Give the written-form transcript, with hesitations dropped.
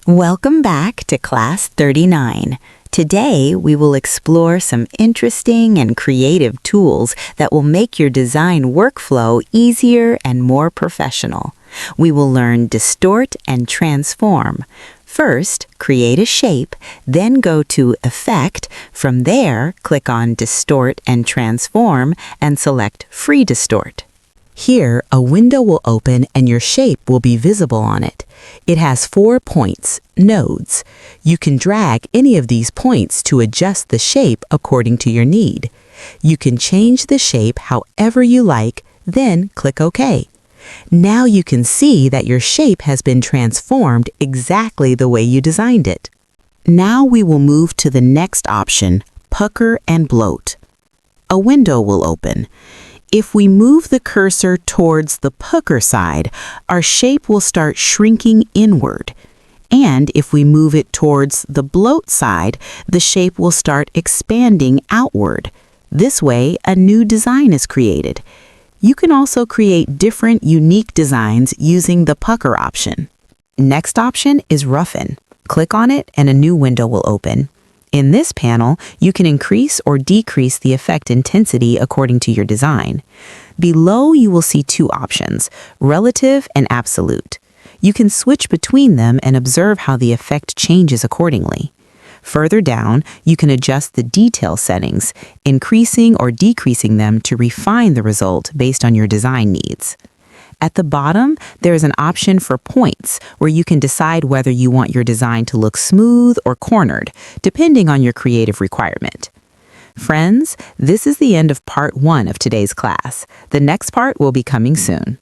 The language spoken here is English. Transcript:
Welcome back to Class 39. Today, we will explore some interesting and creative tools that will make your design workflow easier and more professional. We will learn Distort and Transform. First, create a shape, then go to Effect. From there, click on Distort and Transform and select Free Distort. Here, a window will open and your shape will be visible on it. It has 4 points, nodes. You can drag any of these points to adjust the shape according to your need. You can change the shape however you like, then click OK. Now you can see that your shape has been transformed exactly the way you designed it. Now we will move to the next option, Pucker and Bloat. A window will open. If we move the cursor towards the pucker side, our shape will start shrinking inward. And if we move it towards the bloat side, the shape will start expanding outward. This way, a new design is created. You can also create different unique designs using the pucker option. Next option is Roughen. Click on it and a new window will open. In this panel, you can increase or decrease the effect intensity according to your design. Below, you will see 2 options, relative and absolute. You can switch between them and observe how the effect changes accordingly. Further down, you can adjust the detail settings, increasing or decreasing them to refine the result based on your design needs. At the bottom, there is an option for points, where you can decide whether you want your design to look smooth or cornered, depending on your creative requirement. Friends, this is the end of part 1 of today's class. The next part will be coming soon.